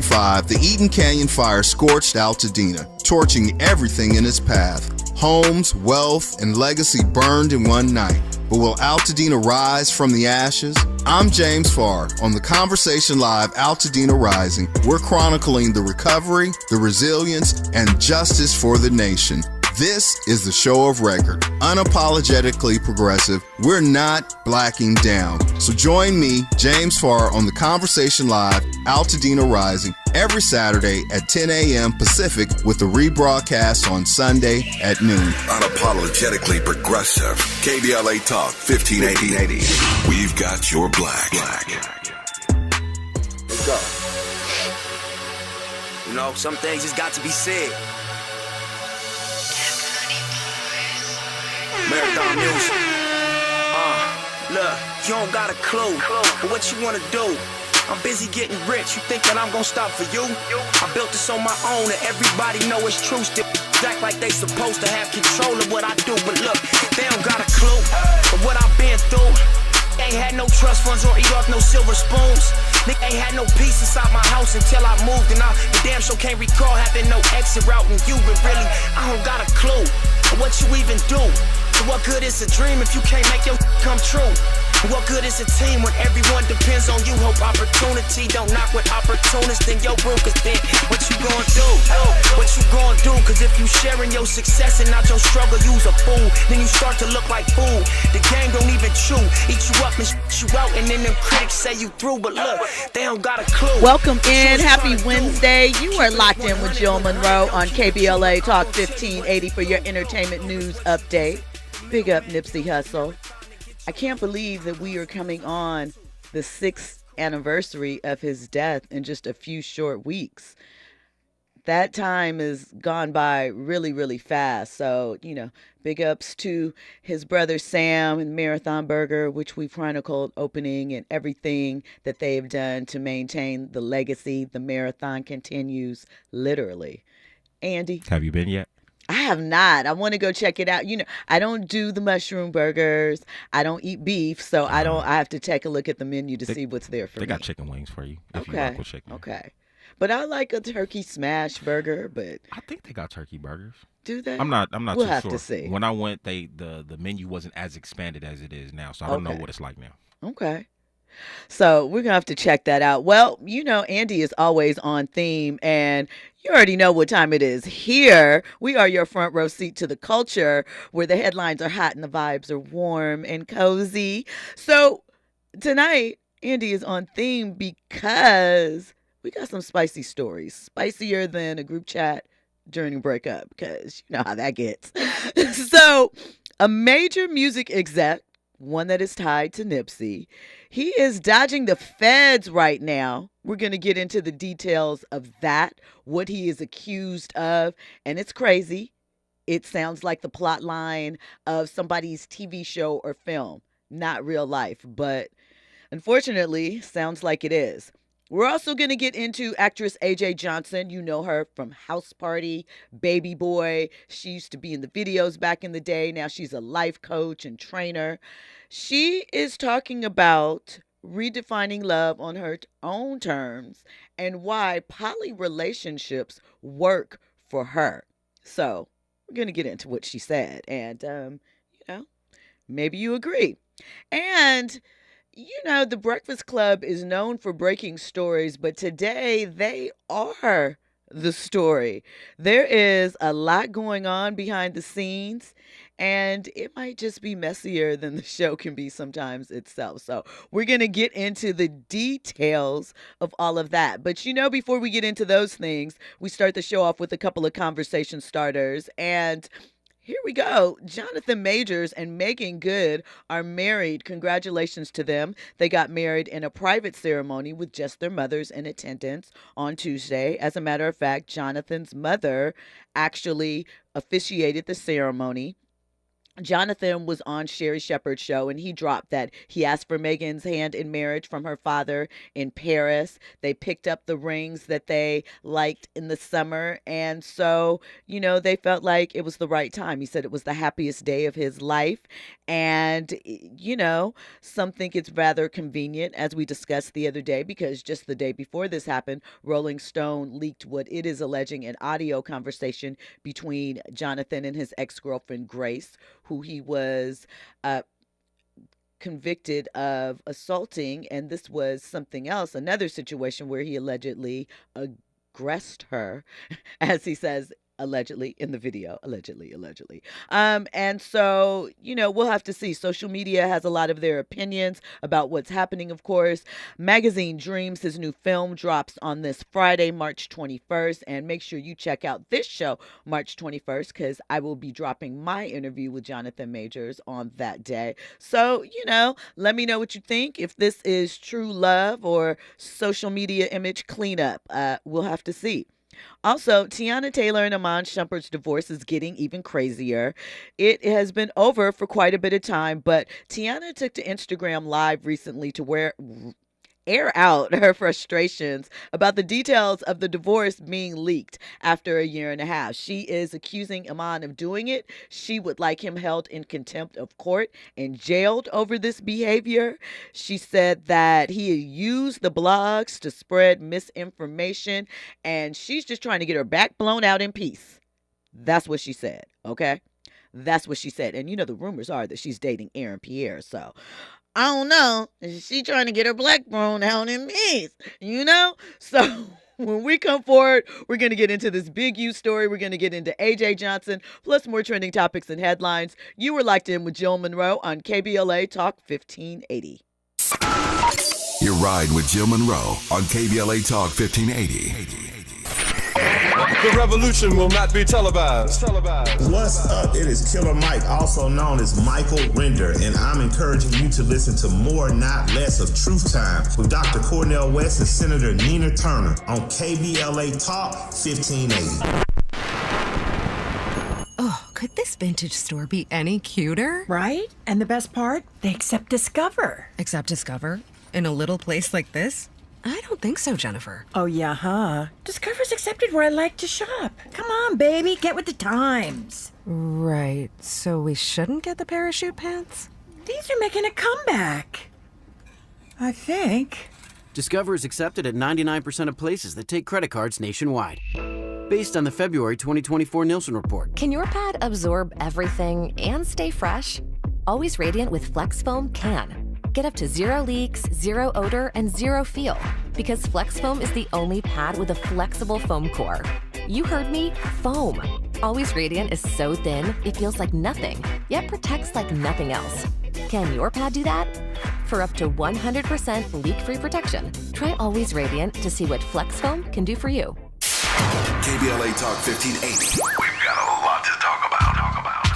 The Eaton Canyon fire scorched Altadena, torching everything in its path. Homes, wealth, and legacy burned in one night. But will Altadena rise from the ashes? I'm James Farr. On the Conversation Live Altadena Rising, we're chronicling the recovery, the resilience, and justice for the nation. This is the show of record, unapologetically progressive. We're not blacking down. So join me, James Farr, on the Conversation Live, Altadena Rising, every Saturday at 10 a.m. Pacific with the rebroadcast on Sunday at noon. Unapologetically progressive. KBLA Talk 1580. We've got your black. Let's go. You know, some things just got to be said. Marathon music. Look, you don't got a clue for what you wanna do. I'm busy getting rich, you think that I'm gonna stop for you? I built this on my own and everybody know it's true. Still act like they supposed to have control of what I do. But look, they don't got a clue for what I've been through. Ain't had no trust funds or eat off no silver spoons. Nigga ain't had no peace inside my house until I moved. And I damn sure can't recall having no exit route in you. But really, I don't got a clue for what you even do. So what good is a dream if you can't make your come true? And what good is a team when everyone depends on you? Hope opportunity don't knock with opportunists in your room. Cause then what you gonna do? What you gonna do? Cause if you sharing your success and not your struggle, you's a fool. Then you start to look like food. The game don't even chew. Eat you up and you out, and then them critics say you through. But look, they don't got a clue. Welcome in. Happy Wednesday. You are locked in with Jill Monroe on KBLA Talk 1580 for your entertainment news update. Big up Nipsey Hussle. I can't believe that we are coming on the 6th anniversary of his death in just a few short weeks. That time has gone by really, really fast. So, big ups to his brother Sam and Marathon Burger, which we've chronicled opening and everything that they have done to maintain the legacy. The marathon continues, literally. Andy? Have you been yet? I have not. I want to go check it out. I don't do the mushroom burgers. I don't eat beef, so I have to take a look at the menu to see what's there for me. They got chicken wings for you if you rock with chicken. Okay. But I like a turkey smash burger, but I think they got turkey burgers. Do they? I'm not we'll too have sure. To see. When I went, the menu wasn't as expanded as it is now, so I don't know what it's like now. Okay. So we're going to have to check that out. Well, Andy is always on theme, and you already know what time it is. Here, we are your front row seat to the culture where the headlines are hot and the vibes are warm and cozy. So tonight, Andy is on theme because we got some spicy stories, spicier than a group chat during a breakup, because you know how that gets. So a major music exec, one that is tied to Nipsey, he is dodging the feds right now. We're going to get into the details of that, what he is accused of, and it's crazy. It sounds like the plot line of somebody's TV show or film, not real life, but unfortunately, sounds like it is. We're also going to get into actress AJ Johnson. You know her from House Party, Baby Boy. She used to be in the videos back in the day. Now she's a life coach and trainer. She is talking about redefining love on her own terms and why poly relationships work for her. So we're going to get into what she said. And, maybe you agree. And the Breakfast Club is known for breaking stories, but today they are the story. There is a lot going on behind the scenes, and it might just be messier than the show can be sometimes itself. So we're going to get into the details of all of that. But before we get into those things, we start the show off with a couple of conversation starters. And here we go. Jonathan Majors and Meagan Good are married. Congratulations to them. They got married in a private ceremony with just their mothers in attendance on Tuesday. As a matter of fact, Jonathan's mother actually officiated the ceremony. Jonathan was on Sherry Shepherd's show, and he dropped that he asked for Megan's hand in marriage from her father in Paris. They picked up the rings that they liked in the summer. And so, they felt like it was the right time. He said it was the happiest day of his life. And, some think it's rather convenient, as we discussed the other day, because just the day before this happened, Rolling Stone leaked what it is alleging an audio conversation between Jonathan and his ex-girlfriend, Grace, who he was convicted of assaulting. And this was something else, another situation where he allegedly aggressed her, as he says, allegedly in the video, allegedly. And so, we'll have to see. Social media has a lot of their opinions about what's happening, of course. Magazine Dreams, his new film, drops on this Friday, March 21st. And make sure you check out this show, March 21st, because I will be dropping my interview with Jonathan Majors on that day. So, let me know what you think. If this is true love or social media image cleanup, we'll have to see. Also, Teyana Taylor and Iman Shumpert's divorce is getting even crazier. It has been over for quite a bit of time, but Teyana took to Instagram Live recently to air out her frustrations about the details of the divorce being leaked after a year and a half. She is accusing Iman of doing it. She would like him held in contempt of court and jailed over this behavior. She said that he used the blogs to spread misinformation, and she's just trying to get her back blown out in peace. That's what she said, okay? That's what she said. And the rumors are that she's dating Aaron Pierre, so I don't know. She trying to get her black blown out in peace, So when we come forward, we're going to get into this big U story. We're going to get into A.J. Johnson, plus more trending topics and headlines. You were locked in with Jill Monroe on KBLA Talk 1580. Your ride with Jill Monroe on KBLA Talk 1580. The revolution will not be televised. What's up? It is Killer Mike, also known as Michael Render, and I'm encouraging you to listen to more, not less, of Truth Time with Dr. Cornel West and Senator Nina Turner on KBLA Talk 1580. Oh, could this vintage store be any cuter? Right? And the best part? They accept Discover. Accept Discover? In a little place like this? I don't think so, Jennifer. Oh, yeah, huh? Discover's accepted where I like to shop. Come on, baby, get with the times. Right, so we shouldn't get the parachute pants? These are making a comeback. I think. Discover is accepted at 99% of places that take credit cards nationwide. Based on the February 2024 Nielsen report. Can your pad absorb everything and stay fresh? Always Radiant with Flex Foam can. Get up to 0 leaks, 0 odor, and 0 feel. Because Flex Foam is the only pad with a flexible foam core. You heard me, foam. Always Radiant is so thin, it feels like nothing, yet protects like nothing else. Can your pad do that? For up to 100% leak-free protection, try Always Radiant to see what Flex Foam can do for you. KBLA Talk 1580. We've got a lot to talk about.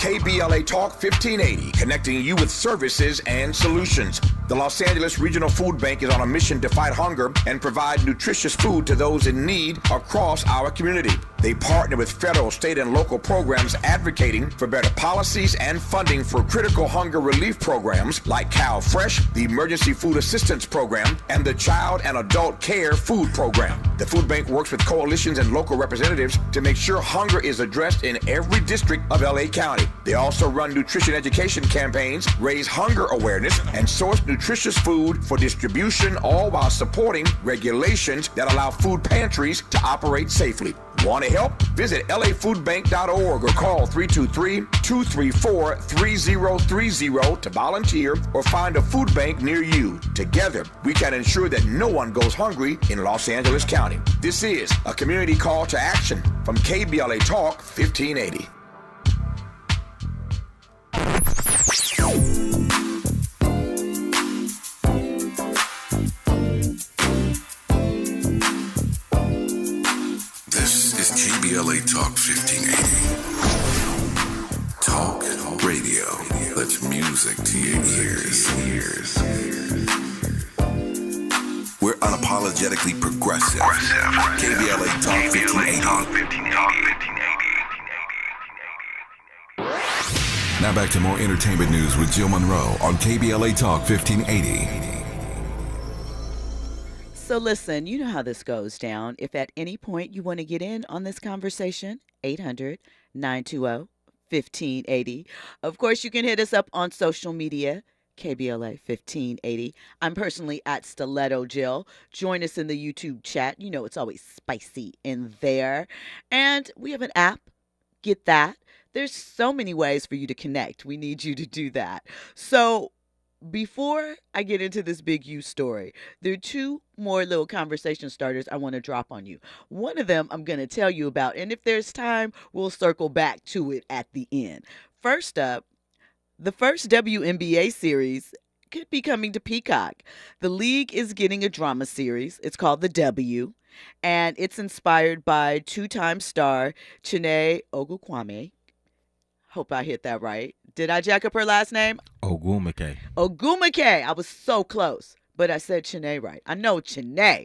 KBLA Talk 1580, connecting you with services and solutions. The Los Angeles Regional Food Bank is on a mission to fight hunger and provide nutritious food to those in need across our community. They partner with federal, state, and local programs advocating for better policies and funding for critical hunger relief programs like Cal Fresh, the Emergency Food Assistance Program, and the Child and Adult Care Food Program. The food bank works with coalitions and local representatives to make sure hunger is addressed in every district of LA County. They also run nutrition education campaigns, raise hunger awareness, and source nutritious food for distribution, all while supporting regulations that allow food pantries to operate safely. Want to help? Visit lafoodbank.org or call 323-234-3030 to volunteer or find a food bank near you. Together, we can ensure that no one goes hungry in Los Angeles County. This is a community call to action from KBLA Talk 1580. KBLA Talk 1580. Talk radio. That's music to your ears. We're unapologetically progressive. KBLA Talk 1580. Now back to more entertainment news with Jill Monroe on KBLA Talk 1580. So listen, you know how this goes down. If at any point you want to get in on this conversation, 800-920-1580. Of course, you can hit us up on social media, KBLA 1580. I'm personally at Stiletto Jill. Join us in the YouTube chat. You know it's always spicy in there. And we have an app. Get that. There's so many ways for you to connect. We need you to do that. So before I get into this big U story, there are two more little conversation starters I want to drop on you. One of them I'm going to tell you about, and if there's time, we'll circle back to it at the end. First up, the first WNBA series could be coming to Peacock. The league is getting a drama series. It's called The W, and it's inspired by two-time star Chiney Ogwumike. Hope I hit that right. Did I jack up her last name? Ogwumike. Ogwumike. I was so close, but I said Chiney right. I know Chiney.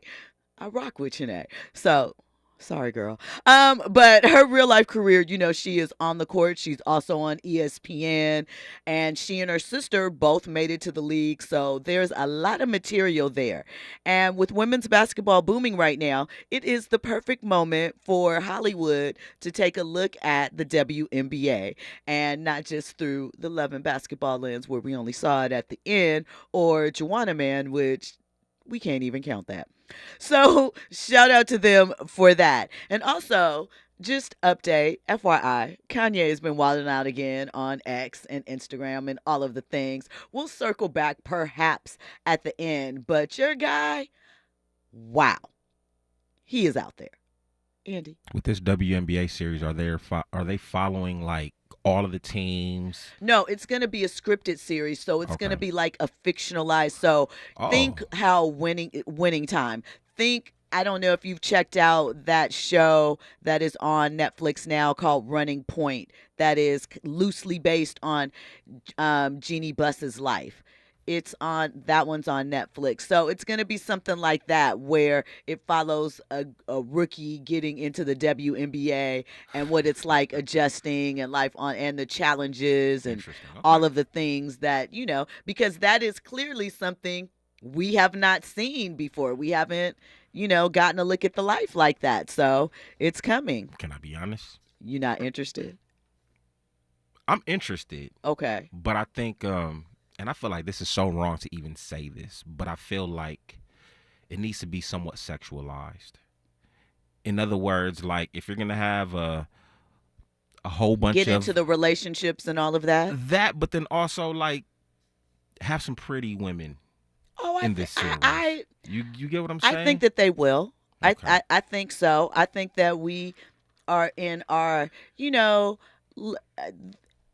I rock with Chiney. So, sorry, girl. But her real life career, you know, she is on the court. She's also on ESPN, and she and her sister both made it to the league. So there's a lot of material there. And with women's basketball booming right now, it is the perfect moment for Hollywood to take a look at the WNBA, and not just through the Love and Basketball lens where we only saw it at the end, or Juwanna Man, which we can't even count that. So shout out to them for that. And also, just update, FYI, Kanye has been wilding out again on X and Instagram and all of the things. We'll circle back perhaps at the end. But your guy, wow, he is out there. Andy? With this WNBA series, are they following like all of the teams? No, it's going to be a scripted series, so it's going to be like a fictionalized. So think how winning time. Think, I don't know if you've checked out that show that is on Netflix now called Running Point, that is loosely based on Jeannie Buss's life. That one's on Netflix. So it's going to be something like that, where it follows a rookie getting into the WNBA and what it's like adjusting and life on, and the challenges and all of the things that, you know, because that is clearly something we have not seen before. We haven't, you know, gotten a look at the life like that. So it's coming. Can I be honest? You're not interested? I'm interested. Okay. But I think, and I feel like this is so wrong to even say this, but I feel like it needs to be somewhat sexualized. In other words, like if you're going to have a whole bunch get into the relationships and all of that. But then also like have some pretty women in this series. You get what I'm saying? I think that they will. Okay. I think so. I think that we are in our, you know,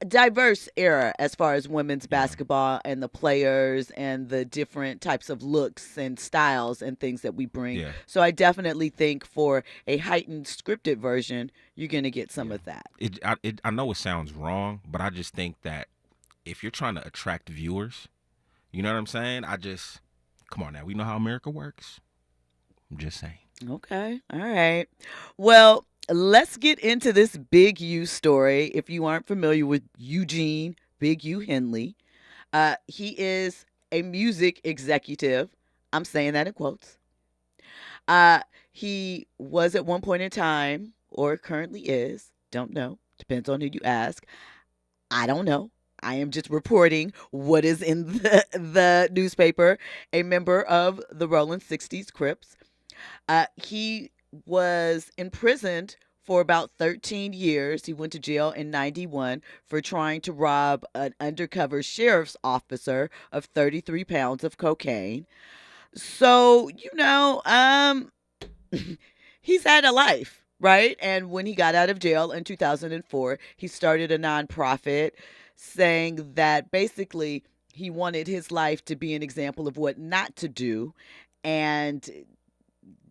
diverse era as far as women's basketball and the players and the different types of looks and styles and things that we bring. Yeah. So I definitely think for a heightened scripted version, you're going to get some of that. I know it sounds wrong, but I just think that if you're trying to attract viewers, you know what I'm saying? Come on now. We know how America works. I'm just saying. Okay. All right. Well, let's get into this Big U story. If you aren't familiar with Eugene, Big U Henley, he is a music executive. I'm saying that in quotes. He was at one point in time, or currently is, don't know, depends on who you ask. I don't know. I am just reporting what is in the newspaper. A member of the Rolling 60s Crips. He was imprisoned for about 13 years. He went to jail in 91 for trying to rob an undercover sheriff's officer of 33 pounds of cocaine. So, you know, he's had a life, right? And when he got out of jail in 2004, he started a nonprofit saying that basically he wanted his life to be an example of what not to do. And,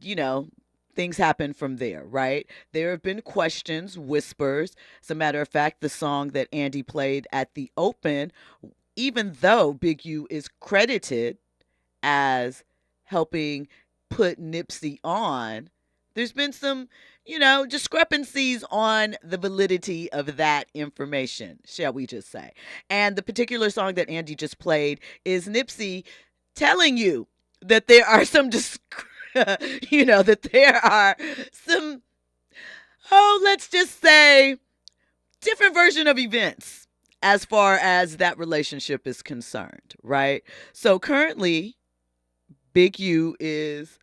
you know, things happen from there, right? There have been questions, whispers. As a matter of fact, the song that Andy played at the open, even though Big U is credited as helping put Nipsey on, There's been some, discrepancies on the validity of that information, shall we just say. And the particular song that Andy just played is Nipsey telling you that there are some, that there are some, let's just say, different version of events as far as that relationship is concerned, right? So currently, Big U is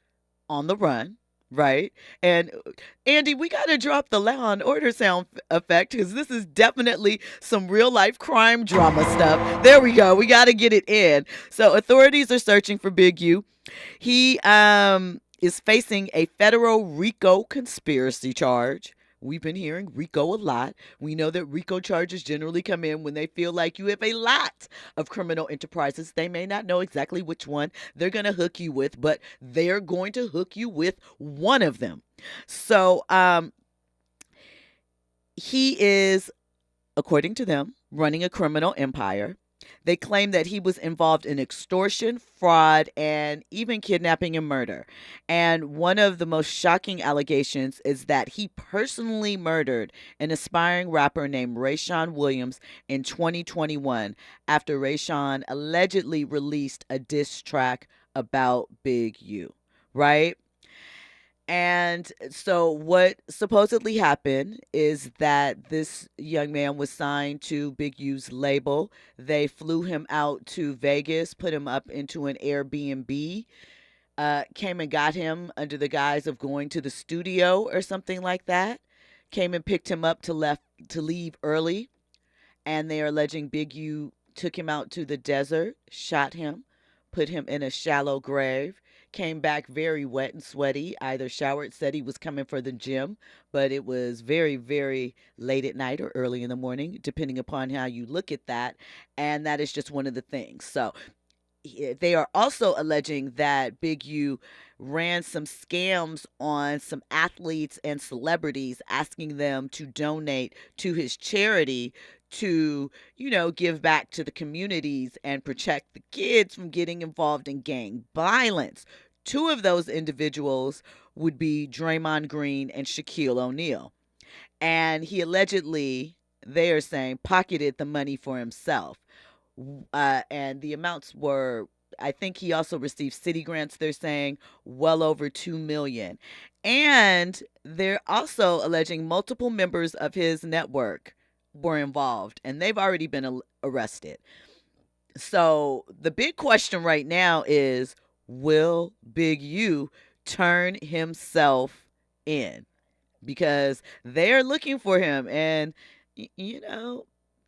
on the run, right? And Andy, we got to drop the Law and Order sound effect because this is definitely some real life crime drama stuff. There we go. We got to get it in. So authorities are searching for Big U. He is facing a federal RICO conspiracy charge. We've been hearing RICO a lot. We know that RICO charges generally come in when they feel like you have a lot of criminal enterprises. They may not know exactly which one they're going to hook you with, but they're going to hook you with one of them. So he is, according to them, running a criminal empire. They claim that he was involved in extortion, fraud, and even kidnapping and murder. And one of the most shocking allegations is that he personally murdered an aspiring rapper named Rayshawn Williams in 2021 after Rayshawn allegedly released a diss track about Big U, right? And so what supposedly happened is that this young man was signed to Big U's label. They flew him out to Vegas, put him up into an Airbnb, came and got him under the guise of going to the studio or something like that, came and picked him up to leave early. And they are alleging Big U took him out to the desert, shot him, put him in a shallow grave, came back very wet and sweaty, either showered, said he was coming for the gym, but it was very, very late at night or early in the morning, depending upon how you look at that. And that is just one of the things. So they are also alleging that Big U ran some scams on some athletes and celebrities, asking them to donate to his charity to, give back to the communities and protect the kids from getting involved in gang violence. Two of those individuals would be Draymond Green and Shaquille O'Neal. And he allegedly, they are saying, pocketed the money for himself. And the amounts were, I think he also received city grants, they're saying, well over $2 million. And they're also alleging multiple members of his network were involved, and they've already been arrested. So the big question right now is, will Big U turn himself in? Because they're looking for him, and the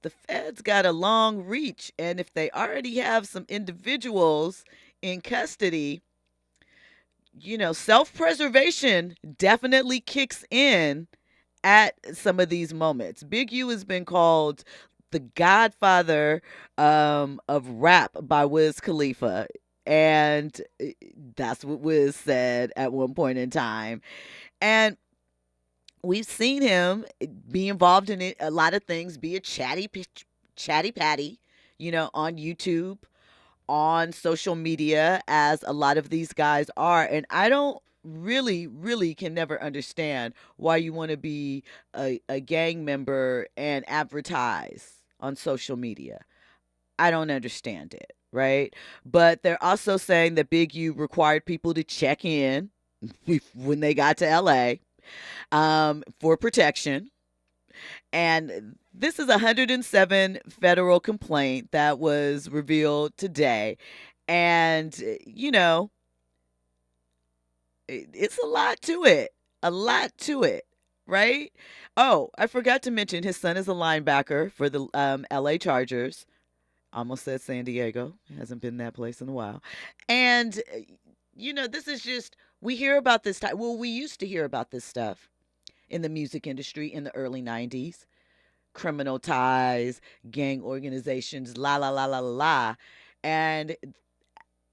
feds got a long reach, and if they already have some individuals in custody, self-preservation definitely kicks in at some of these moments. Big U has been called the godfather of rap by Wiz Khalifa. And that's what Wiz said at one point in time. And we've seen him be involved in a lot of things, be a chatty patty, on YouTube, on social media, as a lot of these guys are. And I don't really can never understand why you want to be a gang member and advertise on social media. I don't understand it, right? But they're also saying that Big U required people to check in when they got to LA for protection. And this is a 107 federal complaint that was revealed today. And, it's a lot to it, right? Oh, I forgot to mention his son is a linebacker for the LA Chargers. Almost said San Diego. Hasn't been that place in a while. And, this is just, we hear about this time. Well, we used to hear about this stuff in the music industry in the early 90s. Criminal ties, gang organizations, la, la, la, la, la. And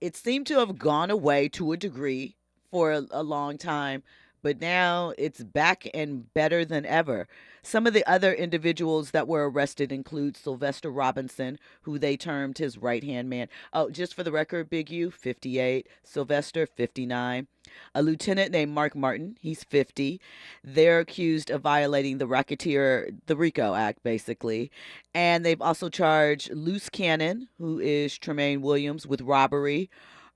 it seemed to have gone away to a degree for a long time. but now it's back and better than ever. Some of the other individuals that were arrested include Sylvester Robinson, who they termed his right-hand man. Oh, just for the record, Big U, 58. Sylvester, 59. A lieutenant named Mark Martin, he's 50. They're accused of violating the RICO Act, basically. And they've also charged Loose Cannon, who is Tremaine Williams, with robbery.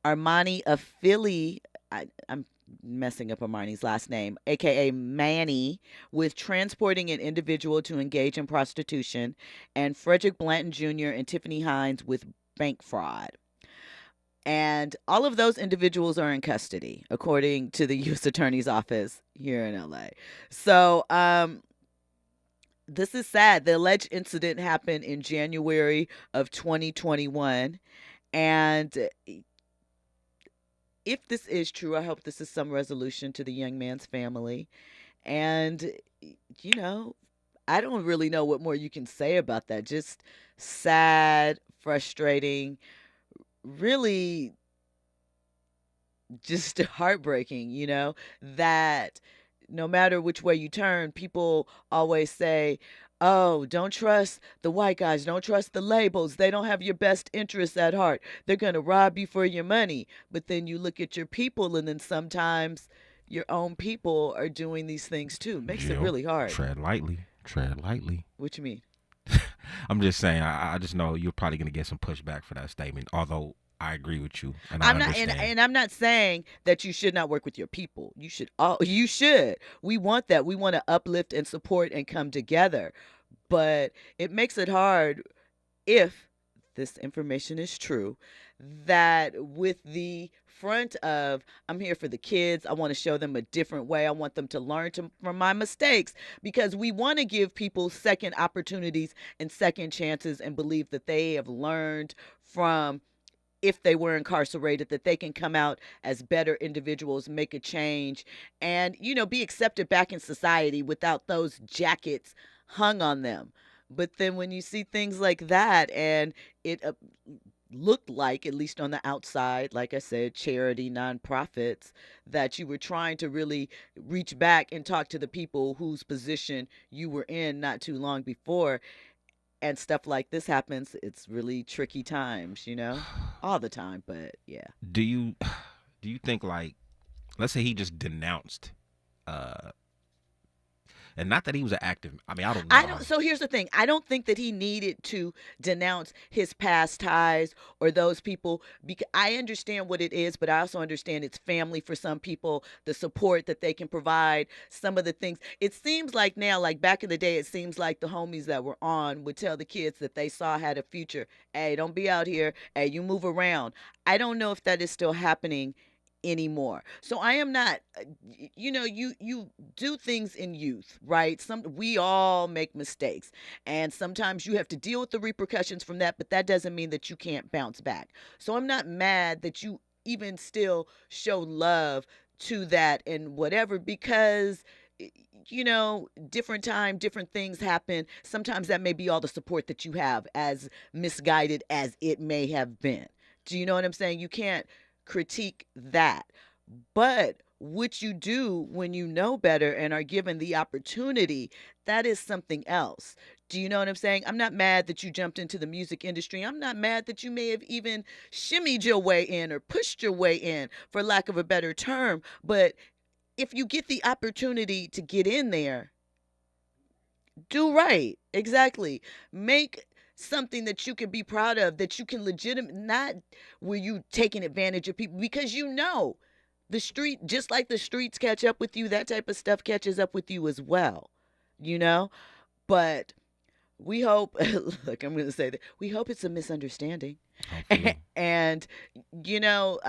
Armani Affili, I'm messing up Armani's last name, aka Manny, with transporting an individual to engage in prostitution, and Frederick Blanton Jr. and Tiffany Hines with bank fraud. And all of those individuals are in custody, according to the U.S. Attorney's Office here in LA. So, this is sad. The alleged incident happened in January of 2021. And if this is true, I hope this is some resolution to the young man's family. And, you know, I don't really know what more you can say about that. Just sad, frustrating, really just heartbreaking, you know, that no matter which way you turn, people always say, oh, don't trust the white guys. Don't trust the labels. They don't have your best interests at heart. They're going to rob you for your money. But then you look at your people, and then sometimes your own people are doing these things too. Makes it really hard. Tread lightly. Tread lightly. What you mean? I'm just saying, I just know you're probably going to get some pushback for that statement, although I agree with you. And I'm not saying that you should not work with your people. You should. You should. We want that. We want to uplift and support and come together. But it makes it hard if this information is true, that with the front of, I'm here for the kids, I want to show them a different way, I want them to learn from my mistakes, because we want to give people second opportunities and second chances and believe that they have learned from, if they were incarcerated, that they can come out as better individuals, make a change, and, you know, be accepted back in society without those jackets hung on them. But then when you see things like that, and it looked like, at least on the outside, like I said, charity, nonprofits, that you were trying to really reach back and talk to the people whose position you were in not too long before, and stuff like this happens, it's really tricky times, you know, all the time. But yeah. Do you think, like, let's say he just denounced, and not that he was an active, I mean, I don't know. So here's the thing. I don't think that he needed to denounce his past ties or those people, because I understand what it is, but I also understand it's family for some people, the support that they can provide, some of the things. It seems like now, like back in the day, it seems like the homies that were on would tell the kids that they saw had a future. Hey, don't be out here. Hey, you move around. I don't know if that is still happening anymore. So I am not, you know, you do things in youth, right? We all make mistakes, and sometimes you have to deal with the repercussions from that, but that doesn't mean that you can't bounce back. So I'm not mad that you even still show love to that and whatever, because, you know, different time, different things happen. Sometimes that may be all the support that you have, as misguided as it may have been. Do you know what I'm saying? You can't critique that. But what you do when you know better and are given the opportunity, that is something else. Do you know what I'm saying? I'm not mad that you jumped into the music industry. I'm not mad that you may have even shimmied your way in or pushed your way in, for lack of a better term. But if you get the opportunity to get in there, do right. Exactly. Make something that you can be proud of, that you can not where you taking advantage of people, because you know the street, just like the streets catch up with you, that type of stuff catches up with you as well, you know. But we hope, look, I'm going to say that we hope it's a misunderstanding. And you know,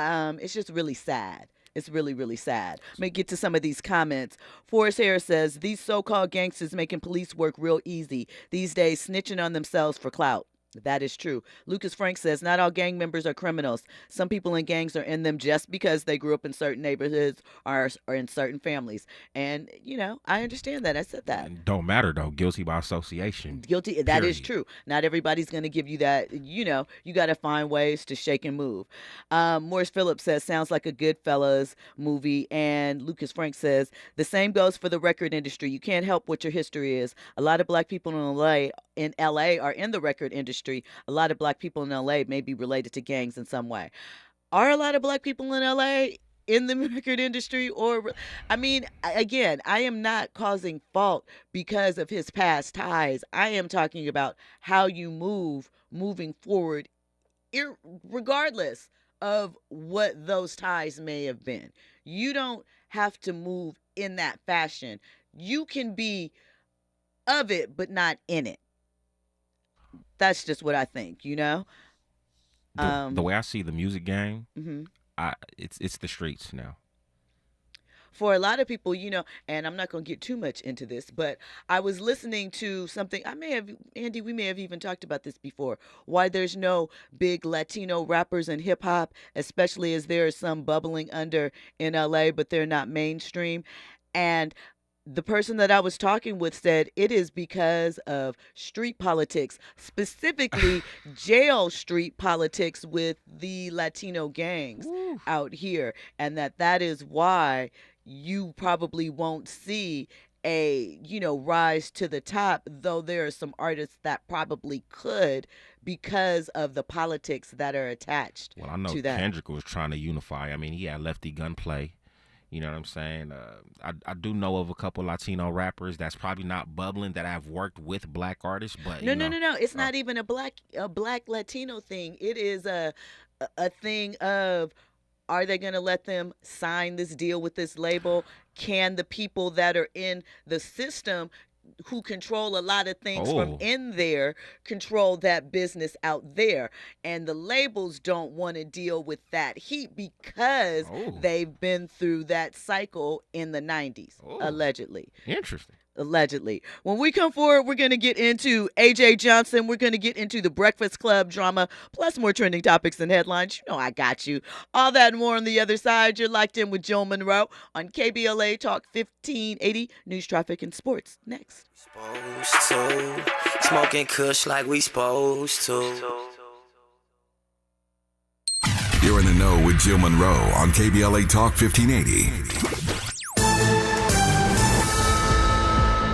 it's just really sad. It's really, really sad. Let me get to some of these comments. Forrest Harris says, these so-called gangsters making police work real easy these days, snitching on themselves for clout. That is true. Lucas Frank says, not all gang members are criminals. Some people in gangs are in them just because they grew up in certain neighborhoods or in certain families. And, I understand that. I said that. It don't matter, though. Guilty by association. Guilty. That is true. Not everybody's going to give you that. You got to find ways to shake and move. Morris Phillips says, sounds like a Goodfellas movie. And Lucas Frank says, the same goes for the record industry. You can't help what your history is. A lot of black people in LA are in the record industry. A lot of black people in LA may be related to gangs in some way. Are a lot of black people in LA in the record industry? Again, I am not causing fault because of his past ties. I am talking about how you moving forward, regardless of what those ties may have been. You don't have to move in that fashion. You can be of it, but not in it. That's just what I think, The way I see the music game, mm-hmm. It's the streets now. For a lot of people, and I'm not going to get too much into this, but I was listening to something. Andy, we may have even talked about this before, why there's no big Latino rappers in hip hop, especially as there is some bubbling under in LA, but they're not mainstream. And the person that I was talking with said it is because of street politics, specifically jail street politics with the Latino gangs out here, and that is why you probably won't see a rise to the top, though there are some artists that probably could because of the politics that are attached to that. Well, I know Kendrick was trying to unify. I mean, he had Lefty Gunplay. You know what I'm saying? I do know of a couple Latino rappers that's probably not bubbling that have worked with black artists, but no. It's not even a black Latino thing. It is a thing of, are they going to let them sign this deal with this label? Can the people that are in the system who control a lot of things from in there control that business out there? And the labels don't want to deal with that heat because they've been through that cycle in the 90s, allegedly. Interesting. Allegedly. When we come forward, we're going to get into A.J. Johnson. We're going to get into the Breakfast Club drama, plus more trending topics and headlines. I got you. All that and more on the other side. You're locked in with Joe Monroe on KBLA Talk 1580, News, Traffic, and Sports. Next. Supposed to. Smoking kush like we supposed to. You're in the know with Joe Monroe on KBLA Talk 1580.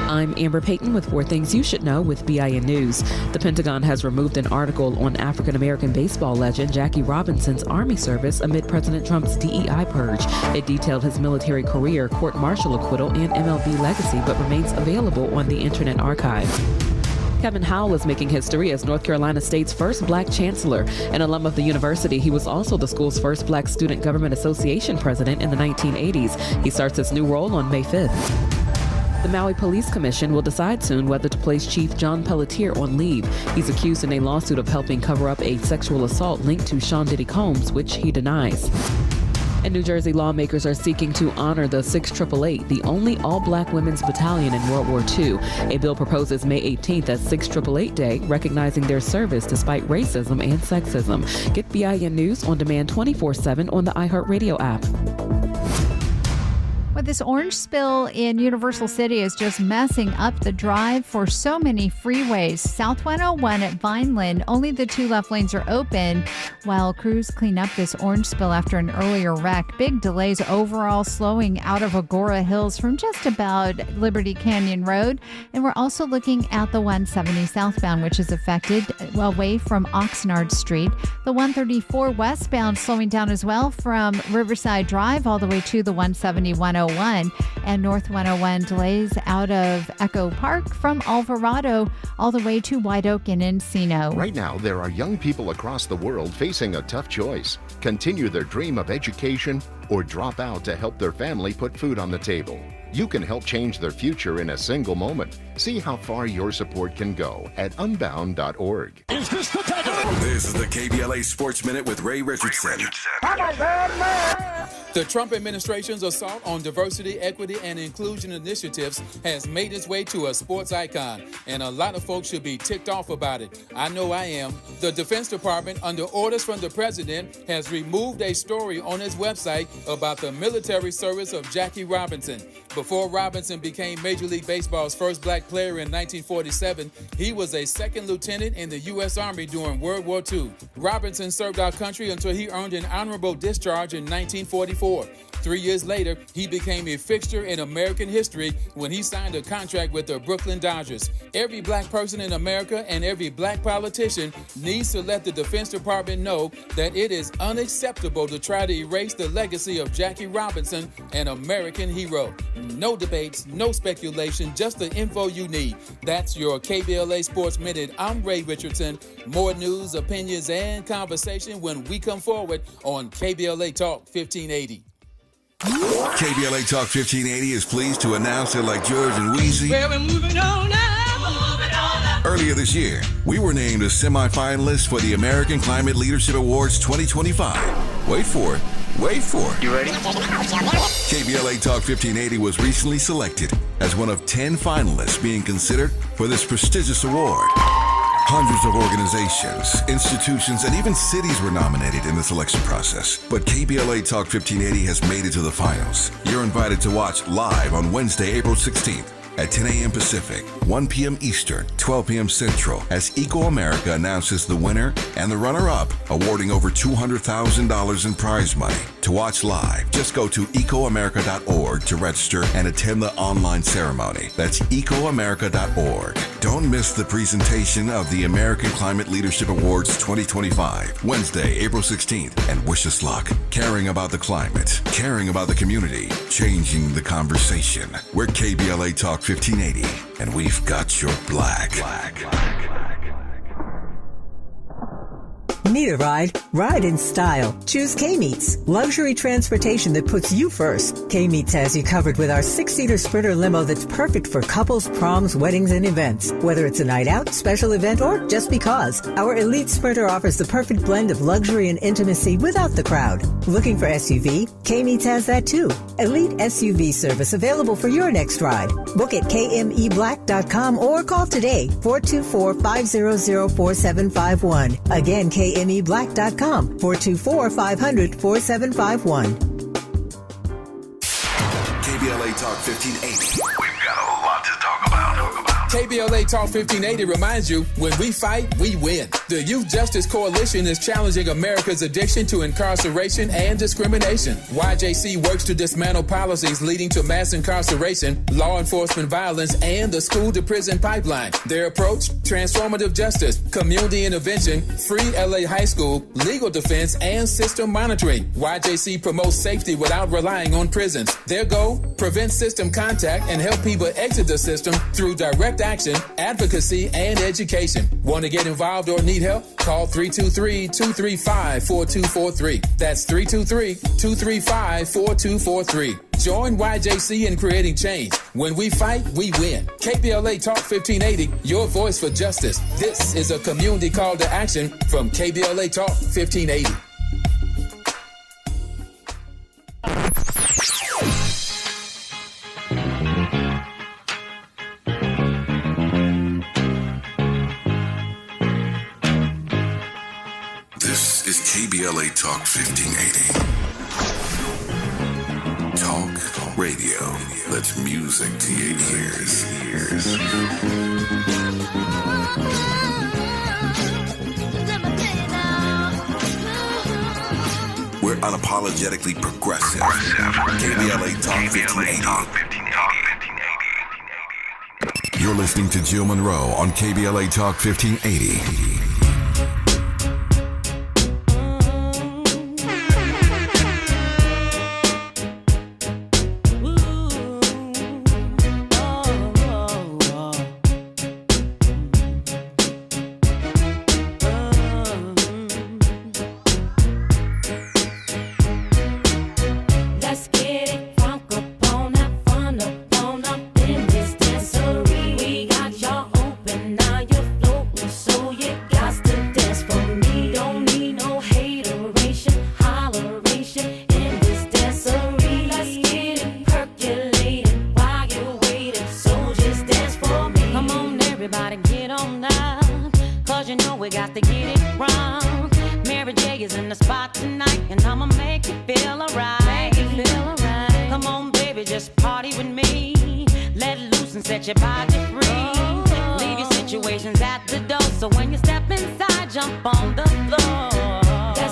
I'm Amber Payton with 4 Things You Should Know with BIN News. The Pentagon has removed an article on African-American baseball legend Jackie Robinson's Army service amid President Trump's DEI purge. It detailed his military career, court-martial acquittal, and MLB legacy, but remains available on the Internet Archive. Kevin Howell is making history as North Carolina State's first black chancellor. An alum of the university, he was also the school's first black student government association president in the 1980s. He starts his new role on May 5th. The Maui Police Commission will decide soon whether to place Chief John Pelletier on leave. He's accused in a lawsuit of helping cover up a sexual assault linked to Sean Diddy Combs, which he denies. And New Jersey lawmakers are seeking to honor the 688, the only all-black women's battalion in World War II. A bill proposes May 18th as 688 Day, recognizing their service despite racism and sexism. Get BIN News on demand 24/7 on the iHeartRadio app. Well, this orange spill in Universal City is just messing up the drive for so many freeways. South 101 at Vineland, only the 2 left lanes are open while crews clean up this orange spill after an earlier wreck. Big delays overall, slowing out of Agora Hills from just about Liberty Canyon Road. And we're also looking at the 170 southbound, which is affected away from Oxnard Street. The 134 westbound slowing down as well from Riverside Drive all the way to the 170 101. And North 101 delays out of Echo Park from Alvarado all the way to White Oak and Encino. Right now, there are young people across the world facing a tough choice. Continue their dream of education or drop out to help their family put food on the table. You can help change their future in a single moment. See how far your support can go at unbound.org. This is the KBLA Sports Minute with Ray Richardson. I'm a bad man. The Trump administration's assault on diversity, equity, and inclusion initiatives has made its way to a sports icon, and a lot of folks should be ticked off about it. I know I am. The Defense Department, under orders from the president, has removed a story on its website about the military service of Jackie Robinson. Before Robinson became Major League Baseball's first black player in 1947, he was a second lieutenant in the U.S. Army during World War II. Robinson served our country until he earned an honorable discharge in 1944. 3 years later, he became a fixture in American history when he signed a contract with the Brooklyn Dodgers. Every black person in America and every black politician needs to let the Defense Department know that it is unacceptable to try to erase the legacy of Jackie Robinson, an American hero. No debates, no speculation, just the info you need. That's your KBLA Sports Minute. I'm Ray Richardson. More news, opinions, and conversation when we come forward on KBLA Talk 1580. KBLA Talk 1580 is pleased to announce that, like George and Weezy, Well, we're moving on now. earlier this year, we were named as semifinalists for the American Climate Leadership Awards 2025. Wait for it. Wait for it. You ready? KBLA Talk 1580 was recently selected as one of 10 finalists being considered for this prestigious award. Hundreds of organizations, institutions, and even cities were nominated in the selection process. But KBLA Talk 1580 has made it to the finals. You're invited to watch live on Wednesday, April 16th at 10 a.m. Pacific, 1 p.m. Eastern, 12 p.m. Central, as Eco America announces the winner and the runner-up, awarding over $200,000 in prize money. To watch live, just go to ecoamerica.org to register and attend the online ceremony. That's ecoamerica.org. Don't miss the presentation of the American Climate Leadership Awards 2025, Wednesday, April 16th, and wish us luck. Caring about the climate, caring about the community, changing the conversation. We're KBLA Talk 1580, and we've got your black. Need a ride? Ride in style. Choose K-Meets, luxury transportation that puts you first. K-Meets has you covered with our 6-seater Sprinter limo that's perfect for couples, proms, weddings, and events. Whether it's a night out, special event, or just because, our Elite Sprinter offers the perfect blend of luxury and intimacy without the crowd. Looking for SUV? K-Meets has that too. Elite SUV service available for your next ride. Book at kmeblack.com or call today, 424-500-4751. Again, kmeblack.com, 424-500-4751. KBLA Talk 1580. We've got a lot to talk about. KBLA Talk 1580 reminds you, when we fight, we win. The Youth Justice Coalition is challenging America's addiction to incarceration and discrimination. YJC works to dismantle policies leading to mass incarceration, law enforcement violence, and the school-to-prison pipeline. Their approach? Transformative justice, community intervention, free LA high school, legal defense, and system monitoring. YJC promotes safety without relying on prisons. Their goal? Prevent system contact and help people exit the system through direct action, advocacy, and education. Want to get involved or need help? Call 323-235-4243. That's 323-235-4243. Join YJC in creating change. When we fight, we win. KBLA Talk 1580, your voice for justice. This is a community call to action from KBLA Talk 1580. This is KBLA Talk 1580. Talk radio. That's music to your ears. We're unapologetically progressive. KBLA Talk 1580. You're listening to Jill Monroe on KBLA Talk 1580. So you got we got to get it wrong. Mary J is in the spot tonight, and I'ma make you feel alright. Come on, baby, just party with me. Let it loose and set your body free. Leave your situations at the door, so when you step inside, jump on the floor.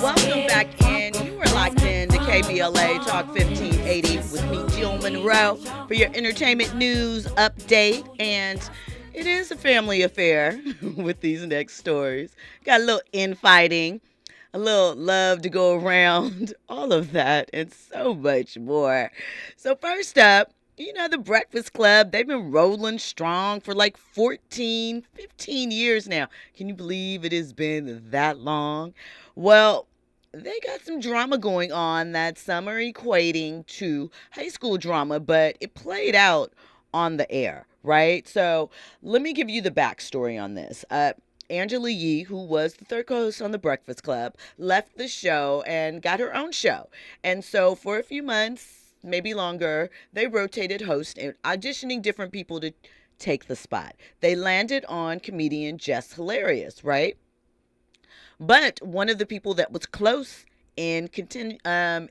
Welcome back in. You are locked in to KBLA Talk 1580 with me, Jill Monroe, for your entertainment news update. And it is a family affair with these next stories. Got a little infighting, a little love to go around, all of that, and so much more. So first up, you know, the Breakfast Club, they've been rolling strong for like 14, 15 years now. Can you believe it has been that long? Well, they got some drama going on that some are equating to high school drama, but it played out on the air, right? So let me give you the backstory on this. Angela Yee, who was the third co-host on The Breakfast Club, left the show and got her own show. And so for a few months, maybe longer, they rotated hosts and auditioning different people to take the spot. They landed on comedian Jess Hilarious, right? But one of the people that was close in consideration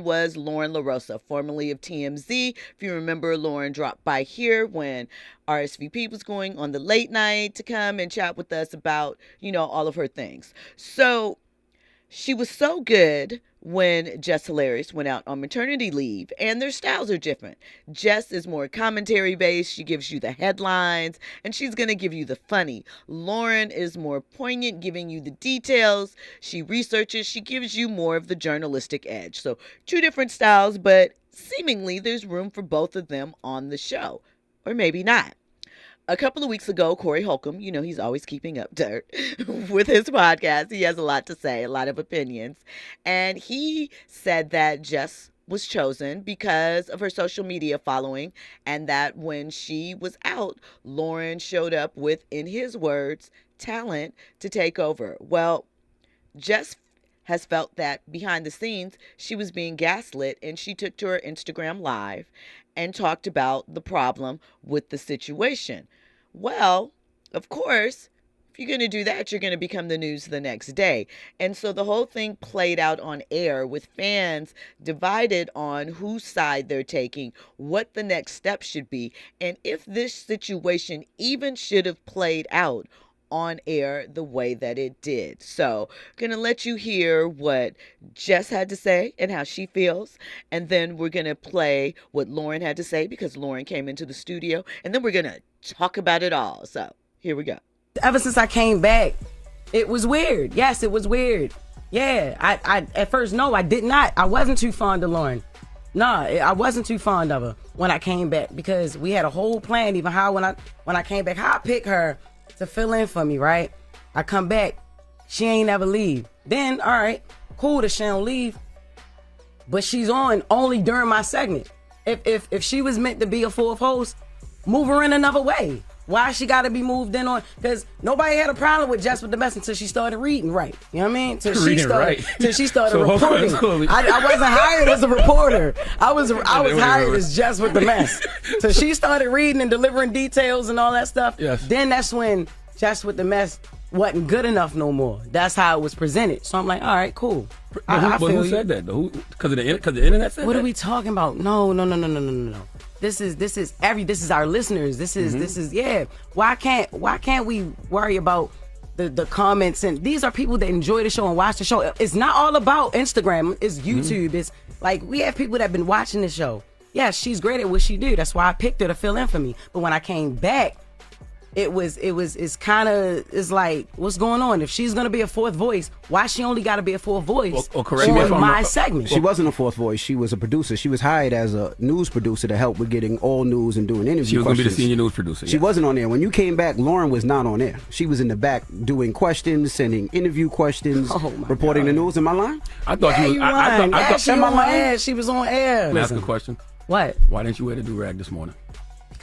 was Loren Larosa, formerly of TMZ. If you remember, Loren dropped by here when RSVP was going on the late night to come and chat with us about, you know, all of her things. So she was so good when Jess Hilarious went out on maternity leave, and their styles are different. Jess is more commentary based. She gives you the headlines, and she's going to give you the funny. Loren is more poignant, giving you the details. She researches. She gives you more of the journalistic edge. So two different styles, but seemingly there's room for both of them on the show, or maybe not. A couple of weeks ago, Corey Holcomb, you know, he's always keeping up dirt with his podcast. He has a lot to say, a lot of opinions. And he said that Jess was chosen because of her social media following, and that when she was out, Loren showed up with, in his words, talent to take over. Well, Jess has felt that behind the scenes, she was being gaslit, and she took to her Instagram Live and talked about the problem with the situation. Well, of course, if you're going to do that, you're going to become the news the next day. And so the whole thing played out on air with fans divided on whose side they're taking, what the next step should be, and if this situation even should have played out on air the way that it did. So going to let you hear what Jess had to say and how she feels. And then we're going to play what Loren had to say because Loren came into the studio. And then we're going to talk about it all. So here we go. Ever since I came back, it was weird. Yes, it was weird. Yeah, I at first, no, I did not. I wasn't too fond of Loren. Nah, I wasn't too fond of her when I came back because we had a whole plan, even how when I came back, how I pick her to fill in for me, right? I come back, she ain't never leave. Then, all right, cool that she don't leave, but she's on only during my segment. If she was meant to be a fourth host, move her in another way. Why she got to be moved in on? Because nobody had a problem with Jess with the mess until she started reading right. You know what I mean? Till she started reporting. I wasn't hired as a reporter. I was hired as Jess with the mess. So she started reading and delivering details and all that stuff. Yes. Then that's when Jess with the mess wasn't good enough no more. That's how it was presented. So I'm like, all right, cool. Who said that though? Because the internet said that? What are we talking about? No. This is our listeners. This is yeah. Why can't we worry about the comments? And these are people that enjoy the show and watch the show. It's not all about Instagram. It's YouTube. It's like we have people that have been watching the show. Yeah, she's great at what she do. That's why I picked her to fill in for me. But when I came back, it's like, what's going on? If she's gonna be a fourth voice, why she only gotta be a fourth voice on my segment? She wasn't a fourth voice. She was a producer. She was hired as a news producer to help with getting all news and doing interviews. She was gonna be the senior news producer. She wasn't on there. When you came back, Loren was not on there. She was in the back doing questions, sending interview questions, reporting the news. Am I lying? I thought she was. I thought she was on air. She was on air. Let me ask a question. What? Why didn't you wear the do-rag this morning?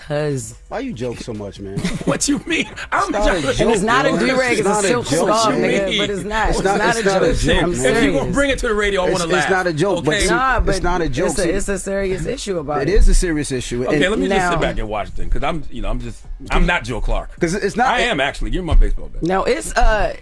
because. Why you joke so much, man? What you mean? And it's not a do-rag, it's a silk scarf, nigga. But it's not. It's not a joke. I'm serious. If you gonna bring it to the radio, I want to laugh. It's not a joke, but it's not a joke. It's a serious issue about it. It is a serious issue. Okay, let me just sit back and watch then, because I'm not Joe Clark. Because it's not. I am actually. Give me my baseball bat. No, it's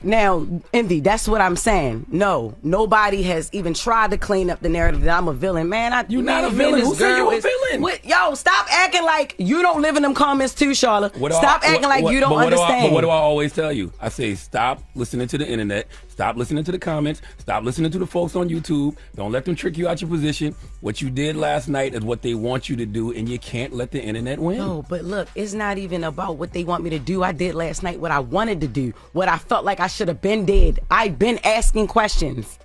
now, Envy. That's what I'm saying. No, nobody has even tried to clean up the narrative that I'm a villain. Man, you're not a villain. Who said you a villain? Yo, stop acting like you don't live in them comments too, Charlotte. Stop acting like you don't understand. But what do I always tell you? I say stop listening to the internet. Stop listening to the comments. Stop listening to the folks on YouTube. Don't let them trick you out your position. What you did last night is what they want you to do, and you can't let the internet win. No, but look, it's not even about what they want me to do. I did last night what I wanted to do, what I felt like I should have been did. I've been asking questions.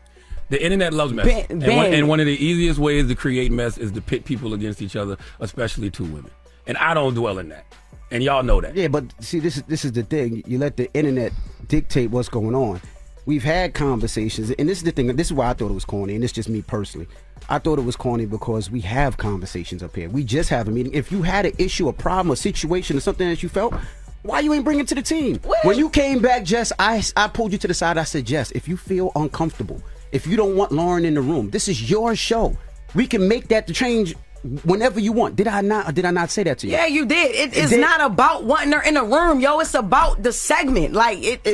The internet loves mess. And one of the easiest ways to create mess is to pit people against each other, especially two women. And I don't dwell in that. And y'all know that. Yeah, but see, this is the thing. You let the internet dictate what's going on. We've had conversations, and this is the thing. This is why I thought it was corny, and it's just me personally. I thought it was corny because we have conversations up here. We just have a meeting. If you had an issue, a problem, a situation, or something that you felt, why you ain't bring it to the team? When you came back, Jess, I pulled you to the side. I said, Jess, if you feel uncomfortable, if you don't want Loren in the room, this is your show. We can make that the change whenever you want. Did I not say that to you? Yeah, you did. It's not about wanting her in the room, yo. It's about the segment. Like it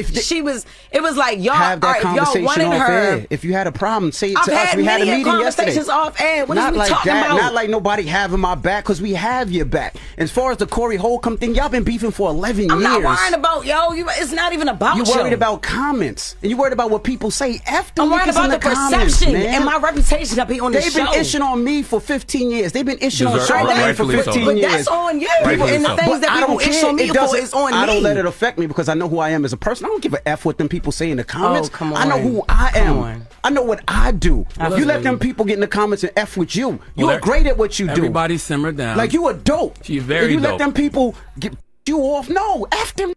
was like, y'all, have that conversation y'all wanted off her. air. If you had a problem, say it to us. We had a meeting yesterday. Conversations off air. What not is we like talking that. about? Not like nobody having my back, because we have your back. As far as the Corey Holcomb thing, y'all been beefing for 11 years. I'm not worrying about it's not even about you. Worried about comments, and you worried about what people say. After I'm worried about the perception and my reputation up here on the show. They've been ishing on me for 15 years. They've been ishing on Charlamagne for 15 but years. That's on you. And the things that people ish on me for is on me. I don't let it affect me because I know who I am as a person. I don't give a F what them people say in the comments. Oh, come on. I know who I am. I know what I do. You let them people get in the comments and F with you. You're great at what you do. Everybody simmer down. Like you a dope. She's very dope. You let them people get you off. No, F them.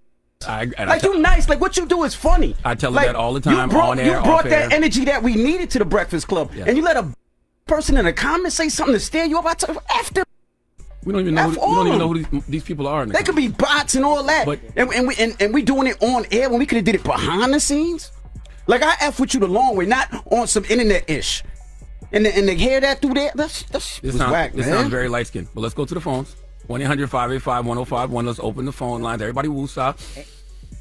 You nice. Like what you do is funny. I tell her that all the time. You brought that energy that we needed to the Breakfast Club, and you let a person in the comments say something to steer you up. I tell you, F them. We don't even know who these people are. They could be bots and all that, and we doing it on air when we could have did it behind the scenes. Like I F with you the long way, not on some internet ish. And to hear that through there, that's whack, man. This sounds very light skinned. But let's go to the phones. 1-800-585-1051. Let's open the phone lines. Everybody woosah.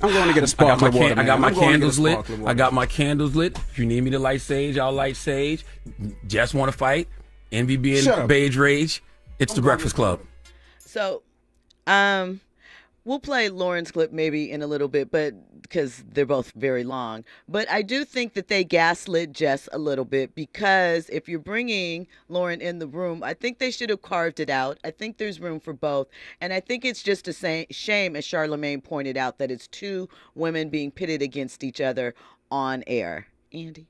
I'm going to get a sparkling water. I got my candles lit. I got my candles lit. If you need me to light sage, I'll light sage. Just want to fight. Envy being beige rage. It's the Breakfast Club. So, we'll play Loren's clip maybe in a little bit, but because they're both very long. But I do think that they gaslit Jess a little bit, because if you're bringing Loren in the room, I think they should have carved it out. I think there's room for both. And I think it's just a shame, as Charlamagne pointed out, that it's two women being pitted against each other on air. Andy?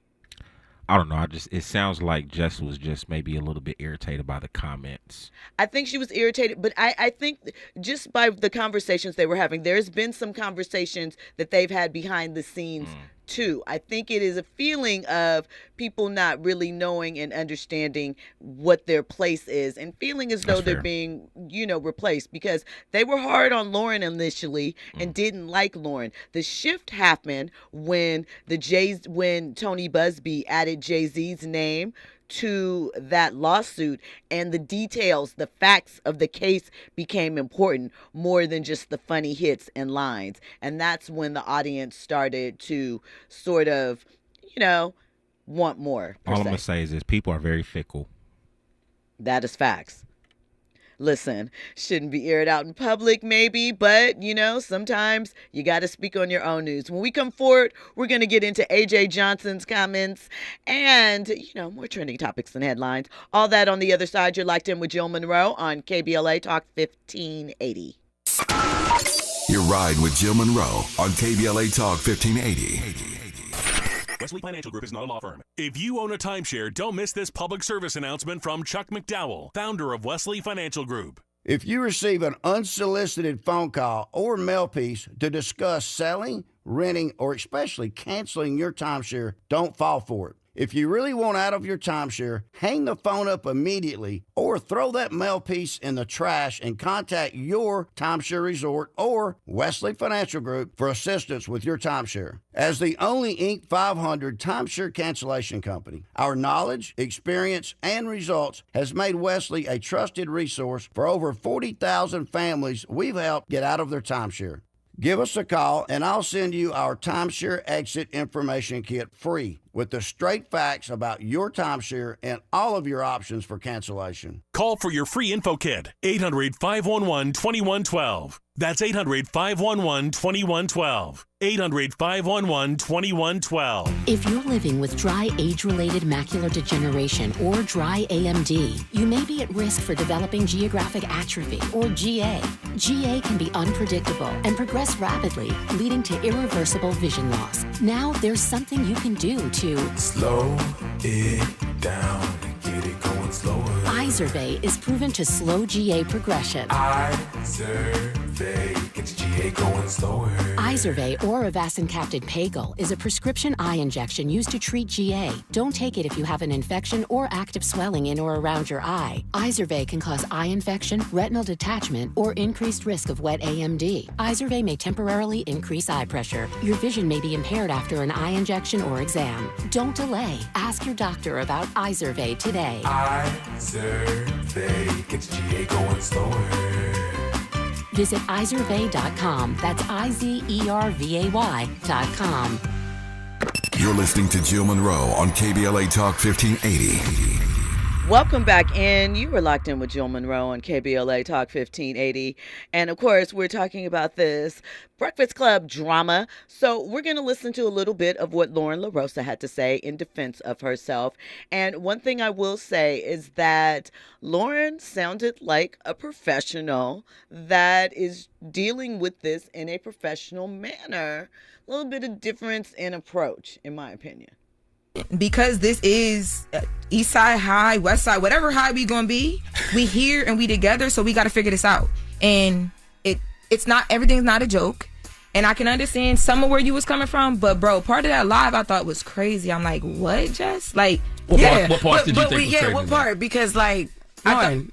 I don't know. It sounds like Jess was just maybe a little bit irritated by the comments. I think she was irritated, but I think just by the conversations they were having, there's been some conversations that they've had behind the scenes too. I think it is a feeling of people not really knowing and understanding what their place is, and feeling as though they're being, replaced, because they were hard on Loren initially and didn't like Loren. The shift happened when when Tony Busby added Jay-Z's name to that lawsuit, and the details, the facts of the case became important more than just the funny hits and lines. And that's when the audience started to sort of, want more. All I'm going to say is this: people are very fickle. That is facts. Listen, shouldn't be aired out in public maybe, but, sometimes you got to speak on your own news. When we come forward, we're going to get into AJ Johnson's comments and, more trending topics and headlines. All that on the other side. You're locked in with Jill Monroe on KBLA Talk 1580. You're riding with Jill Monroe on KBLA Talk 1580. Wesley Financial Group is not a law firm. If you own a timeshare, don't miss this public service announcement from Chuck McDowell, founder of Wesley Financial Group. If you receive an unsolicited phone call or mail piece to discuss selling, renting, or especially canceling your timeshare, don't fall for it. If you really want out of your timeshare, hang the phone up immediately or throw that mail piece in the trash and contact your timeshare resort or Wesley Financial Group for assistance with your timeshare. As the only Inc. 500 timeshare cancellation company, our knowledge, experience, and results has made Wesley a trusted resource for over 40,000 families we've helped get out of their timeshare. Give us a call and I'll send you our timeshare exit information kit free with the straight facts about your timeshare and all of your options for cancellation. Call for your free info kit, 800-511-2112. That's 800-511-2112. 800-511-2112. If you're living with dry age-related macular degeneration or dry AMD, you may be at risk for developing geographic atrophy or GA. GA can be unpredictable and progress rapidly, leading to irreversible vision loss. Now there's something you can do to slow it down and get it going slower. Izervay is proven to slow GA progression. Izervay gets GA going slower. Izervay or avacincaptad pagel is a prescription eye injection used to treat GA. Don't take it if you have an infection or active swelling in or around your eye. Izervay can cause eye infection, retinal detachment, or increased risk of wet AMD. Izervay may temporarily increase eye pressure. Your vision may be impaired after an eye injection or exam. Don't delay. Ask your doctor about Izervay today. Izervay gets GA going slower. Visit Izervay.com. That's IZERVAY.com. You're listening to Jill Monroe on KBLA Talk 1580. Welcome back in. You were locked in with Jill Monroe on KBLA Talk 1580. And of course, we're talking about this Breakfast Club drama. So we're going to listen to a little bit of what Loren Larosa had to say in defense of herself. And one thing I will say is that Loren sounded like a professional that is dealing with this in a professional manner. A little bit of difference in approach, in my opinion. Because this is East Side High, West Side, whatever high we gonna be, we here and we together, so we got to figure this out. And it's not, everything's not a joke. And I can understand some of where you was coming from, but bro, part of that live I thought was crazy. I'm like, what, Jess? Like, what part did you think was crazy? What part? Because like,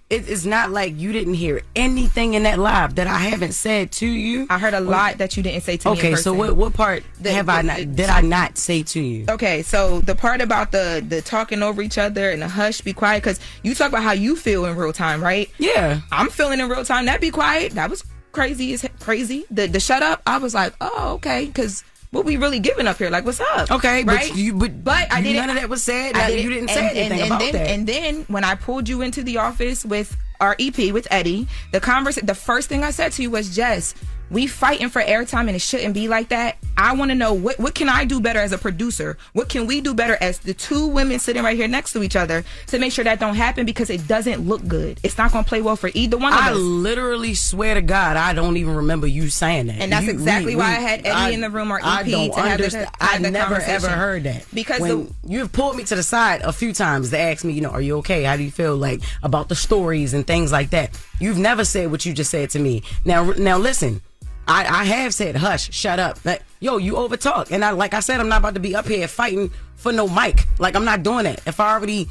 it's not like you didn't hear anything in that live that I haven't said to you. I heard a lot that you didn't say to me. Okay, so what part did I not say to you? Okay, so the part about the talking over each other and the hush, be quiet, because you talk about how you feel in real time, right? Yeah, I'm feeling in real time. That be quiet. That was crazy. The shut up. I was like, oh, okay, because what we really giving up here? Like, what's up? Okay, right? But I didn't. None of that was said. You didn't say anything about that. And then when I pulled you into the office with our EP with Eddie, the first thing I said to you was, Jess, we fighting for airtime and it shouldn't be like that. I want to know what can I do better as a producer? What can we do better as the two women sitting right here next to each other to make sure that don't happen, because it doesn't look good. It's not going to play well for either one of us. I literally swear to God, I don't even remember you saying that. And that's exactly why I had Eddie in the room, or EP, I don't understand. I never ever heard that. Because you've pulled me to the side a few times to ask me, are you okay? How do you feel like about the stories and things like that? You've never said what you just said to me. Now listen. I have said, hush, shut up. Like, yo, you overtalk. And like I said, I'm not about to be up here fighting for no mic. Like, I'm not doing that. If I already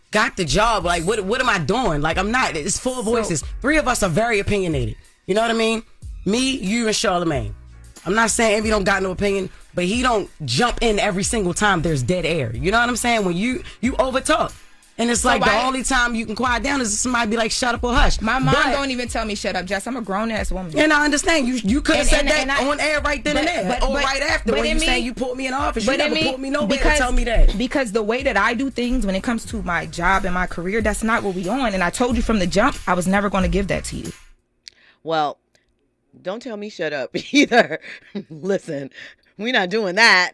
got the job, like, what am I doing? Like, I'm not. It's four voices. Three of us are very opinionated. You know what I mean? Me, you, and Charlamagne. I'm not saying Envy don't got no opinion, but he don't jump in every single time there's dead air. You know what I'm saying? When you overtalk. And it's like the only time you can quiet down is if somebody be like, shut up or hush. My mom don't even tell me shut up, Jess. I'm a grown-ass woman. And I understand. You could have said that on air right then and there. Or right after when you saying you put me in office. You never put me nowhere to tell me that. Because the way that I do things when it comes to my job and my career, that's not what we on. And I told you from the jump, I was never going to give that to you. Well, don't tell me shut up either. Listen. We're not doing that.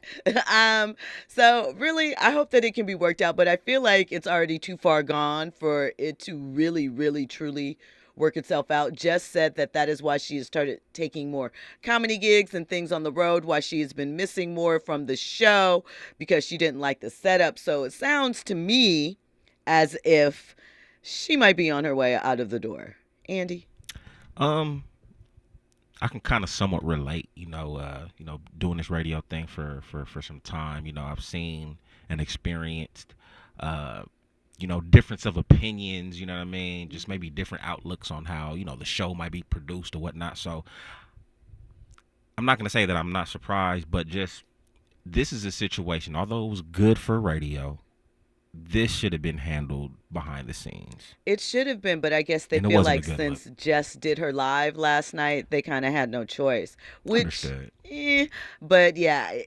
So really, I hope that it can be worked out, but I feel like it's already too far gone for it to really, really, truly work itself out. Jess said that is why she has started taking more comedy gigs and things on the road, why she has been missing more from the show because she didn't like the setup. So it sounds to me as if she might be on her way out of the door. Andy? I can kind of somewhat relate, doing this radio thing for some time. I've seen and experienced, difference of opinions, you know what I mean? Just maybe different outlooks on how, the show might be produced or whatnot. So I'm not going to say that I'm not surprised, but just this is a situation, although it was good for radio, this should have been handled behind the scenes. It should have been, but I guess they feel like since Jess did her live last night, they kind of had no choice. Which, but yeah,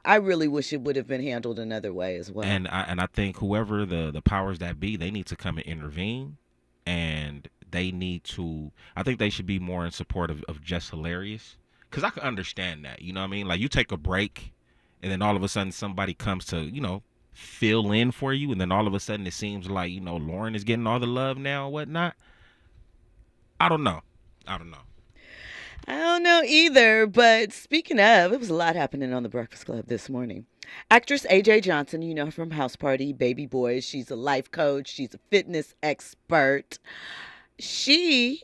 I really wish it would have been handled another way as well. And I think whoever the powers that be, they need to come and intervene, and they need to. I think they should be more in support of Jess Hilarious, because I can understand that. You know what I mean? Like, you take a break, and then all of a sudden somebody comes to fill in for you, and then all of a sudden it seems like Loren is getting all the love now or whatnot. I don't know either, but speaking of, it was a lot happening on the Breakfast Club this morning. Actress AJ Johnson, you know her from House Party, Baby Boys. She's a life coach, she's a fitness expert. She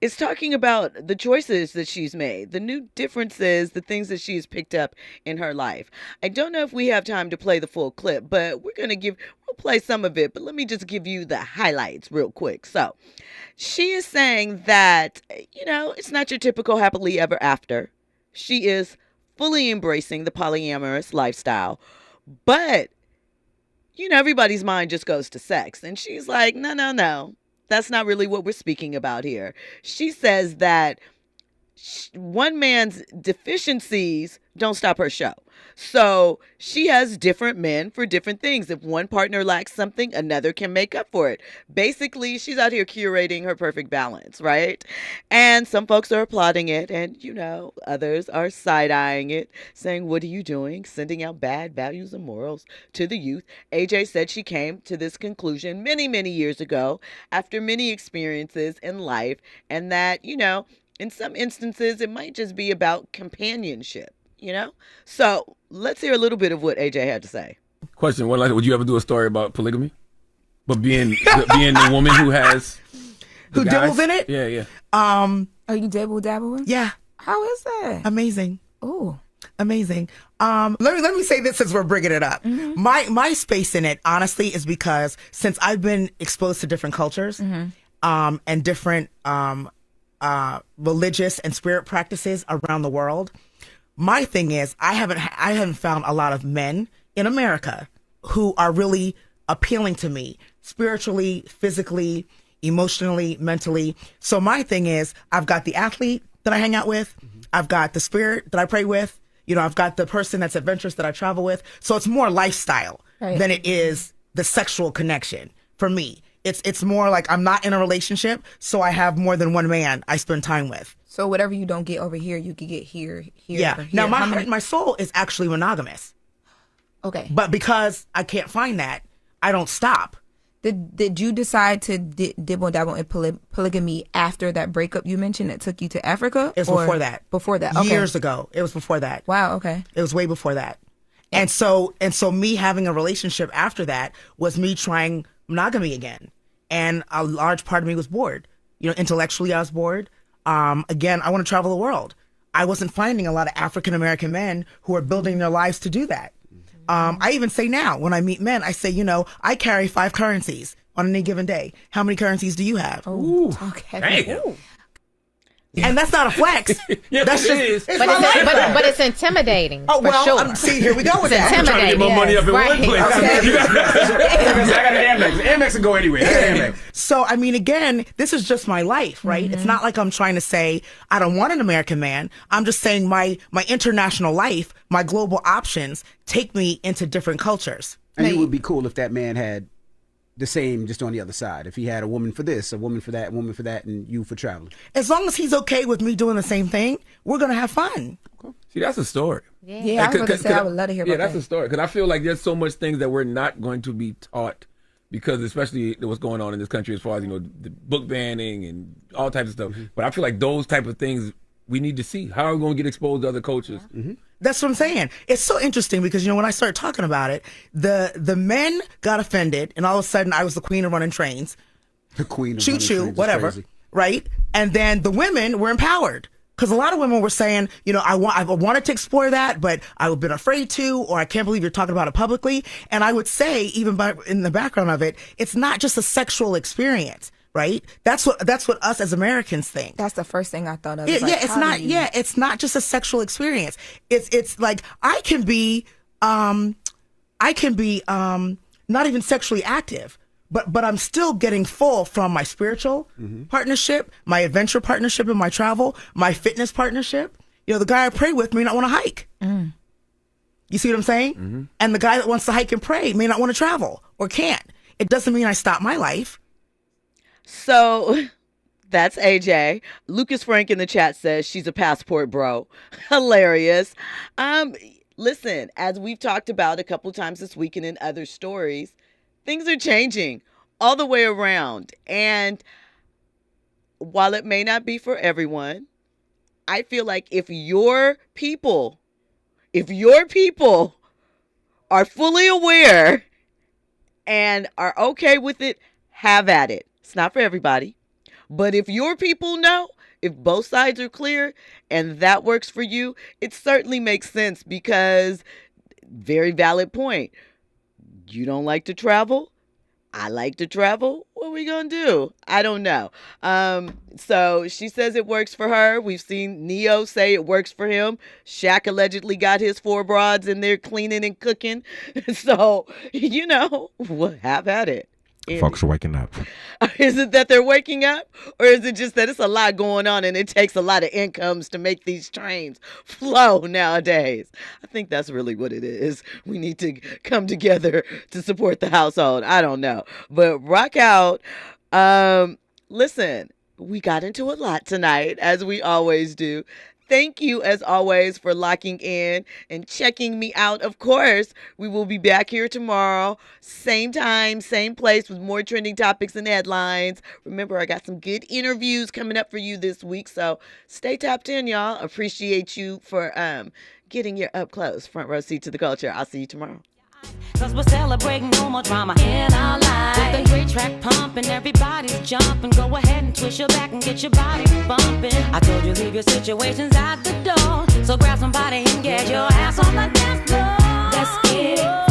is talking about the choices that she's made, the new differences, the things that she's picked up in her life. I don't know if we have time to play the full clip, but we'll play some of it, but let me just give you the highlights real quick. So she is saying that, it's not your typical happily ever after. She is fully embracing the polyamorous lifestyle, but, everybody's mind just goes to sex. And she's like, no. That's not really what we're speaking about here. She says that one man's deficiencies don't stop her show. So she has different men for different things. If one partner lacks something, another can make up for it. Basically, she's out here curating her perfect balance, right? And some folks are applauding it, and, others are side-eyeing it, saying, what are you doing? Sending out bad values and morals to the youth. AJ said she came to this conclusion many, many years ago after many experiences in life, and that, in some instances, it might just be about companionship, So let's hear a little bit of what AJ had to say. Question: would you ever do a story about polygamy, but being the woman who has who dabbles in it? Yeah. Are you dabbling? Yeah. How is that? Amazing. Oh, amazing. Let me say this since we're bringing it up. Mm-hmm. My space in it, honestly, is because since I've been exposed to different cultures, and different religious and spirit practices around the world. My thing is, I haven't found a lot of men in America who are really appealing to me spiritually, physically, emotionally, mentally. So my thing is, I've got the athlete that I hang out with. I've got the spirit that I pray with. I've got the person that's adventurous that I travel with. So it's more lifestyle than it is the sexual connection for me. It's more like I'm not in a relationship, so I have more than one man I spend time with. So whatever you don't get over here, you can get here. Yeah. Here. Now my soul is actually monogamous. Okay. But because I can't find that, I don't stop. Did you decide to dibble dabble in polygamy after that breakup you mentioned that took you to Africa? It was before that. Before that. Okay. Years ago. It was before that. Wow. Okay. It was way before that. And so me having a relationship after that was me trying monogamy again. And a large part of me was bored. Intellectually I was bored. Again, I want to travel the world. I wasn't finding a lot of African American men who are building their lives to do that. I even say now, when I meet men, I say, I carry 5 currencies on any given day. How many currencies do you have? Oh, okay. Damn. And that's not a flex. Yeah, that's it is. But it's intimidating. Oh, well, for sure. See, here we go with that. Intimidating. I'm trying to get my money up in one place. I got an Amex. Amex can go anywhere. So, again, this is just my life, right? Mm-hmm. It's not like I'm trying to say I don't want an American man. I'm just saying my international life, my global options take me into different cultures. And it would be cool if that man had the same just on the other side. If he had a woman for this, a woman for that, a woman for that, and you for traveling. As long as he's okay with me doing the same thing, we're going to have fun. See, that's a story. Yeah, I was going to say I would love to hear about that. Yeah, that's a story. Because I feel like there's so much things that we're not going to be taught because especially what's going on in this country as far as, the book banning and all types of stuff. Mm-hmm. But I feel like those type of things we need to see. How are we going to get exposed to other cultures? Mm-hmm. That's what I'm saying. It's so interesting because, when I started talking about it, the men got offended and all of a sudden I was the queen of running trains. The queen of choo-choo, running trains. Whatever. Right? And then the women were empowered. Because a lot of women were saying, I wanted to explore that, but I've been afraid to, or I can't believe you're talking about it publicly. And I would say, even in the background of it, it's not just a sexual experience, right? That's what us as Americans think. That's the first thing I thought of. It's not just a sexual experience. It's like I can be not even sexually active, but I'm still getting full from my spiritual partnership, my adventure partnership in my travel, my fitness partnership. The guy I pray with may not want to hike. You see what I'm saying? And the guy that wants to hike and pray may not want to travel or can't. It doesn't mean I stop my life. So that's AJ. Lucas Frank in the chat says she's a passport bro. Hilarious. Listen, as we've talked about a couple times this week and in other stories, things are changing all the way around. And while it may not be for everyone, I feel like if your people are fully aware and are okay with it, have at it. It's not for everybody. But if your people know, if both sides are clear and that works for you, it certainly makes sense because very valid point. You don't like to travel? I like to travel. What are we going to do? I don't know. So she says it works for her. We've seen Neo say it works for him. Shaq allegedly got his 4 broads in there cleaning and cooking. So, have at it. Folks are waking up. Is it that they're waking up? Or is it just that it's a lot going on and it takes a lot of incomes to make these trains flow nowadays? I think that's really what it is. We need to come together to support the household. I don't know. But rock out. Listen, we got into a lot tonight, as we always do. Thank you, as always, for locking in and checking me out. Of course, we will be back here tomorrow, same time, same place, with more trending topics and headlines. Remember, I got some good interviews coming up for you this week, so stay tapped in, y'all. Appreciate you for getting your up close front row seat to the culture. I'll see you tomorrow. Cause we're celebrating no more drama in our lives. With a great track pumping, everybody's jumping. Go ahead and twist your back and get your body bumping. I told you leave your situations at the door. So grab somebody and get your ass on the dance floor. Let's get it.